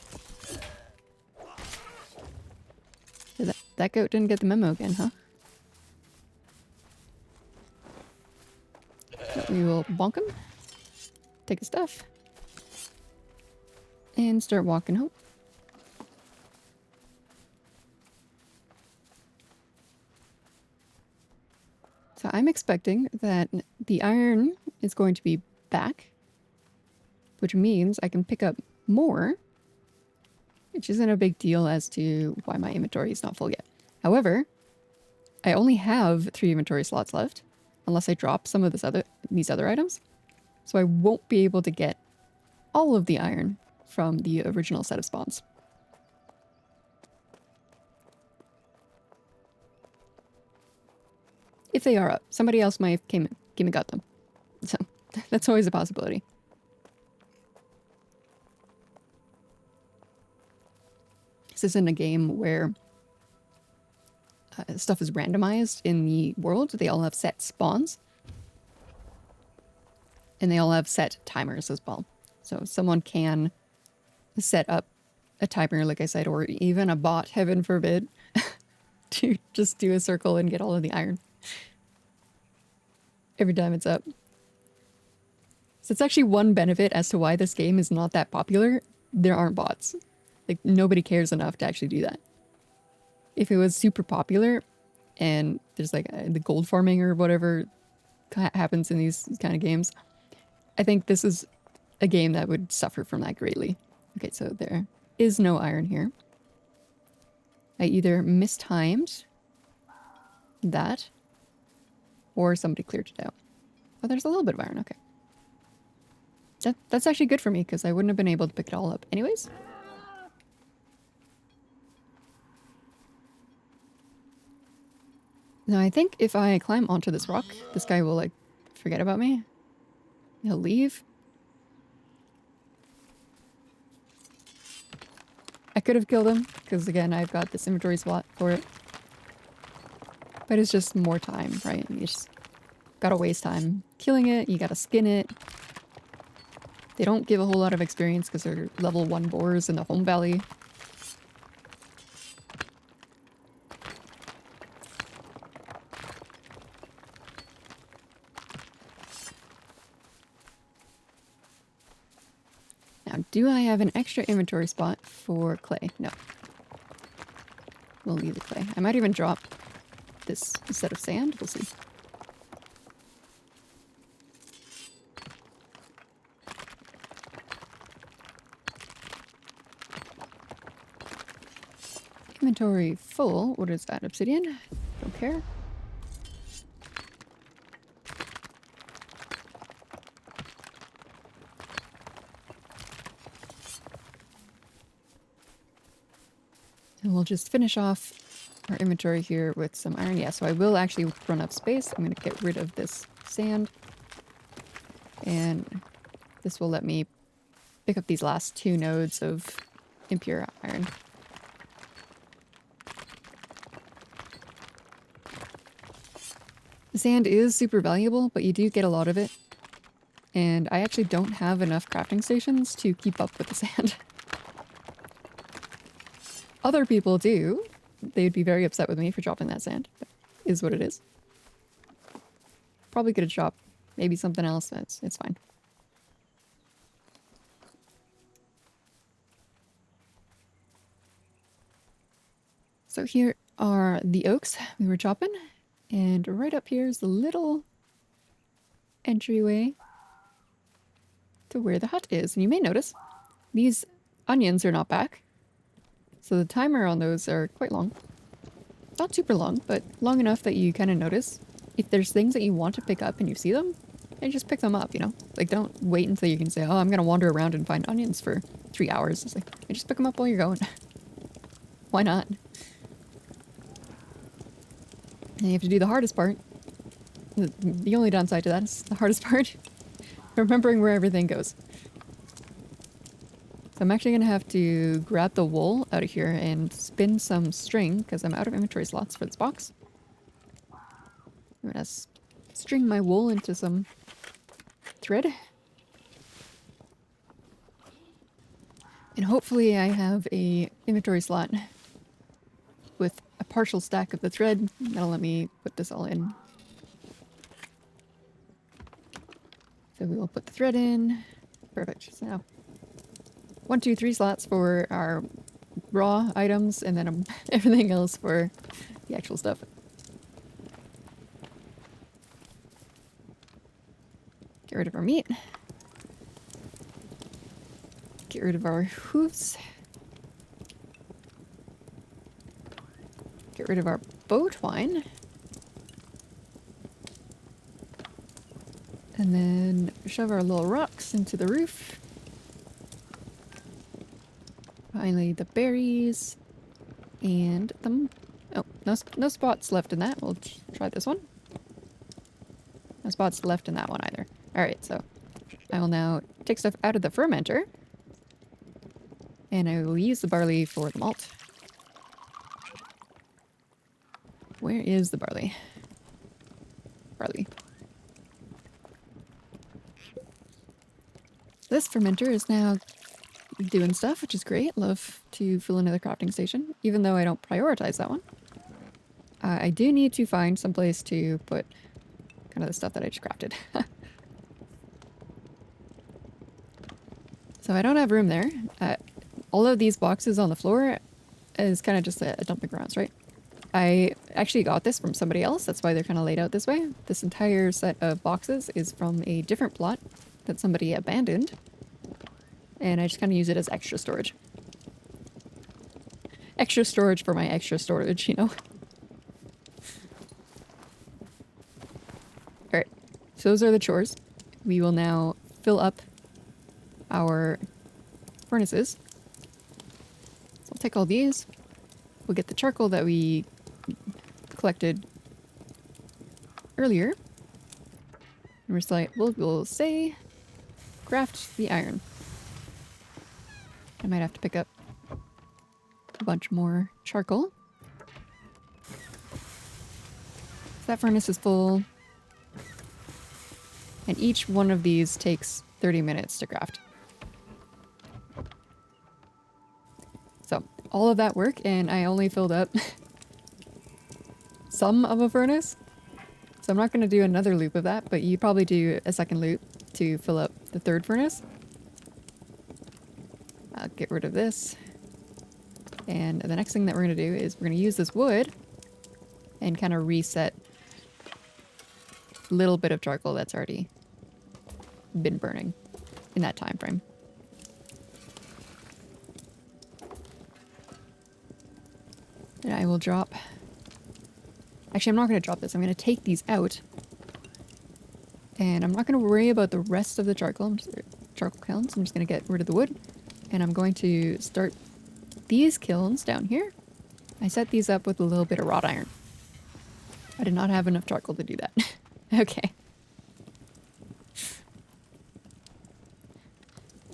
That goat didn't get the memo again, huh? So we will bonk him, take his stuff, and start walking home. I'm expecting that the iron is going to be back, which means I can pick up more, which isn't a big deal as to why my inventory is not full yet. However, I only have 3 inventory slots left, unless I drop some of these other items. So I won't be able to get all of the iron from the original set of spawns. If they are up. Somebody else might have came and got them. So that's always a possibility. This isn't a game where stuff is randomized in the world. They all have set spawns. And they all have set timers as well. So someone can set up a timer, like I said, or even a bot, heaven forbid, to just do a circle and get all of the iron every time it's up. So it's actually one benefit as to why this game is not that popular. There aren't bots. Like, nobody cares enough to actually do that. If it was super popular and there's like the gold farming or whatever happens in these kind of games, I think this is a game that would suffer from that greatly. Okay, so there is no iron here. I either mistimed that or somebody cleared it out. Oh, there's a little bit of iron, okay. That's actually good for me because I wouldn't have been able to pick it all up anyways. Now I think if I climb onto this rock, this guy will like forget about me. He'll leave. I could have killed him because again I've got this inventory slot for it. But it's just more time, right? You just gotta waste time killing it, you gotta skin it. They don't give a whole lot of experience because they're level 1 boars in the home valley. Now, do I have an extra inventory spot for clay? No. We'll leave the clay. I might even drop this set of sand. We'll see. Inventory full. What is that? Obsidian? Don't care. And we'll just finish off our inventory here with some iron. Yeah, so I will actually run up space. I'm going to get rid of this sand. And this will let me pick up these last 2 nodes of impure iron. The sand is super valuable, but you do get a lot of it. And I actually don't have enough crafting stations to keep up with the sand. Other people do. They'd be very upset with me for dropping that sand. But it is what it is. Probably could have dropped maybe something else. It's fine. So here are the oaks we were chopping. And right up here is the little entryway to where the hut is. And you may notice these onions are not back. So the timer on those are quite long. Not super long, but long enough that you kind of notice. If there's things that you want to pick up and you see them, and just pick them up, you know? Like, don't wait until you can say, oh, I'm going to wander around and find onions for 3 hours. It's like, you just pick them up while you're going. Why not? And you have to do the hardest part. The only downside to that is the hardest part. Remembering where everything goes. So I'm actually going to have to grab the wool out of here and spin some string because I'm out of inventory slots for this box. I'm going to string my wool into some thread. And hopefully I have a inventory slot with a partial stack of the thread. That'll let me put this all in. So we will put the thread in. Perfect. So now 1, 2, 3 slots for our raw items and then everything else for the actual stuff. Get rid of our meat. Get rid of our hooves. Get rid of our bow twine. And then shove our little rocks into the roof. Finally, the berries. And them. Oh, no spots left in that. We'll try this one. No spots left in that one either. Alright, so I will now take stuff out of the fermenter. And I will use the barley for the malt. Where is the barley? Barley. This fermenter is now doing stuff, which is great. Love to fill another crafting station, even though I don't prioritize that one. I do need to find some place to put kind of the stuff that I just crafted. So I don't have room there. All of these boxes on the floor is kind of just a dumping grounds, right? I actually got this from somebody else. That's why they're kind of laid out this way. This entire set of boxes is from a different plot that somebody abandoned. And I just kind of use it as extra storage. Extra storage for my extra storage, you know? Alright, so those are the chores. We will now fill up our furnaces. So I'll take all these. We'll get the charcoal that we collected earlier. And we'll say craft the iron. I might have to pick up a bunch more charcoal. So that furnace is full. And each one of these takes 30 minutes to craft. So all of that work, and I only filled up some of a furnace. So I'm not going to do another loop of that, but you probably do a second loop to fill up the third furnace. I'll get rid of this. And the next thing that we're going to do is we're going to use this wood and kind of reset a little bit of charcoal that's already been burning in that time frame. And I will drop... Actually, I'm not going to drop this. I'm going to take these out. And I'm not going to worry about the rest of the charcoal. Charcoal kilns. I'm just going to get rid of the wood. And I'm going to start these kilns down here. I set these up with a little bit of wrought iron. I did not have enough charcoal to do that. Okay.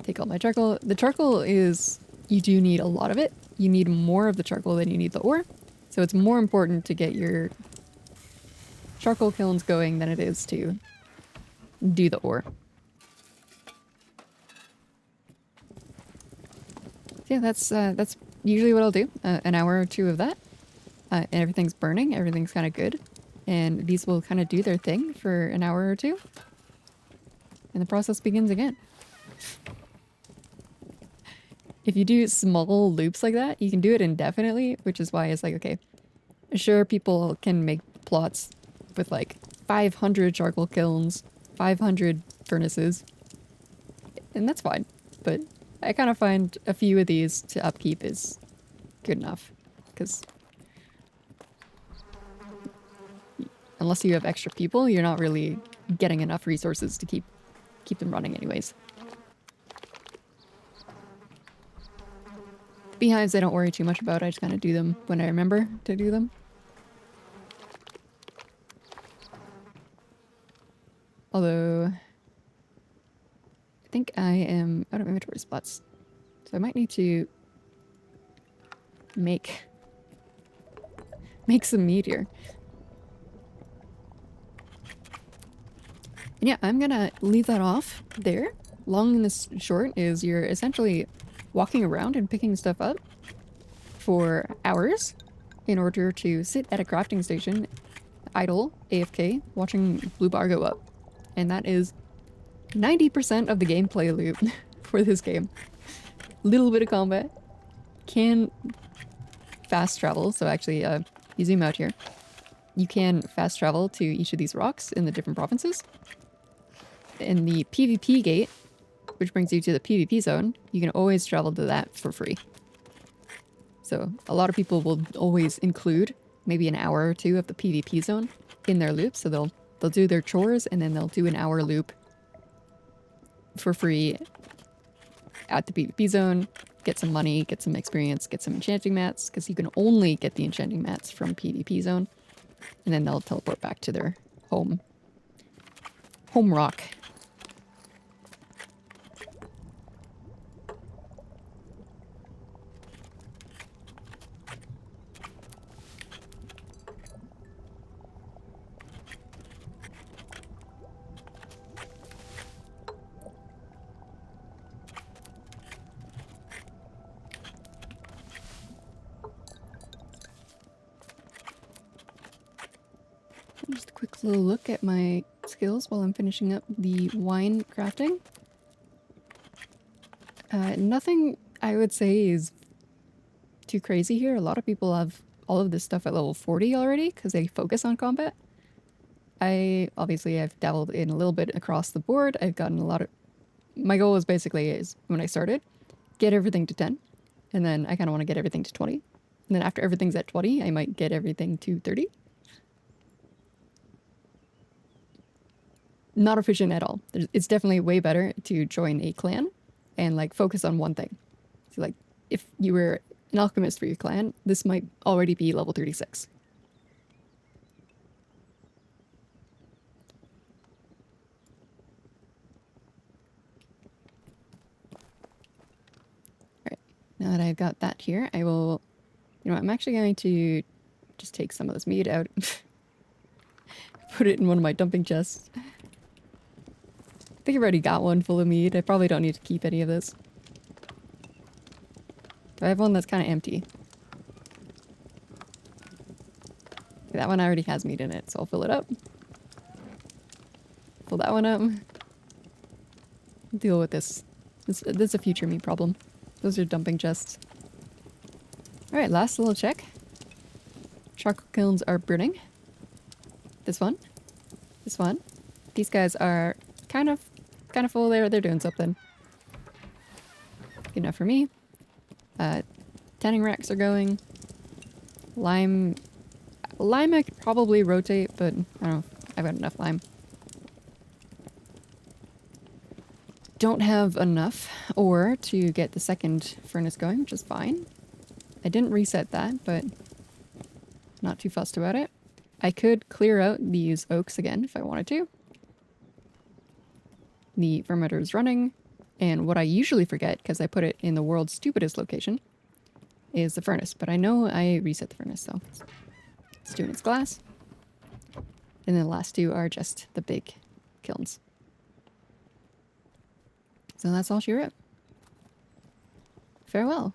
Take all my charcoal. The charcoal is... You do need a lot of it. You need more of the charcoal than you need the ore. So it's more important to get your charcoal kilns going than it is to do the ore. Yeah, that's usually what I'll do. An hour or two of that. And everything's burning. Everything's kind of good. And these will kind of do their thing for an hour or two. And the process begins again. If you do small loops like that, you can do it indefinitely, which is why it's like, okay, sure, people can make plots with like 500 charcoal kilns, 500 furnaces, and that's fine. But I kind of find a few of these to upkeep is good enough, because unless you have extra people, you're not really getting enough resources to keep them running anyways. Beehives I don't worry too much about, I just kind of do them when I remember to do them. Although, I think I am out of inventory spots. So I might need to make some meat here. And yeah, I'm gonna leave that off there. Long and this short is you're essentially walking around and picking stuff up for hours in order to sit at a crafting station, idle, AFK, watching blue bar go up. And that is 90% of the gameplay loop for this game. Little bit of combat. Can fast travel, so actually, you zoom out here. You can fast travel to each of these rocks in the different provinces. in the PvP gate, which brings you to the PvP zone, you can always travel to that for free. So a lot of people will always include maybe an hour or two of the PvP zone in their loop. So they'll do their chores and then they'll do an hour loop for free at the PvP zone, get some money, get some experience, get some enchanting mats, because you can only get the enchanting mats from PvP zone. And then they'll teleport back to their home rock. Just a quick little look at my skills while I'm finishing up the wine crafting. Nothing I would say is too crazy here. A lot of people have all of this stuff at level 40 already because they focus on combat. I've dabbled in a little bit across the board. I've gotten a lot of... My goal was basically, is when I started, get everything to 10. And then I kind of want to get everything to 20. And then after everything's at 20, I might get everything to 30. Not efficient at all. It's definitely way better to join a clan and like focus on one thing. So like if you were an alchemist for your clan, this might already be level 36. Alright, now that I've got that here, I will, I'm actually going to just take some of this meat out. Put it in one of my dumping chests. I think I've already got one full of meat. I probably don't need to keep any of this. I have one that's kind of empty. Okay, that one already has meat in it, so I'll fill it up. Fill that one up. Deal with this. This is a future me problem. Those are dumping chests. Alright, last little check. Charcoal kilns are burning. This one. This one. These guys are kind of full there. They're doing something. Good enough for me. Tanning racks are going. Lime I could probably rotate, but I don't know. I've got enough lime. Don't have enough ore to get the second furnace going, which is fine. I didn't reset that, but not too fussed about it. I could clear out these oaks again if I wanted to. The fermenter is running, and what I usually forget, because I put it in the world's stupidest location, is the furnace. But I know I reset the furnace, so it's doing its glass. And then the last two are just the big kilns. So that's all she wrote. Farewell.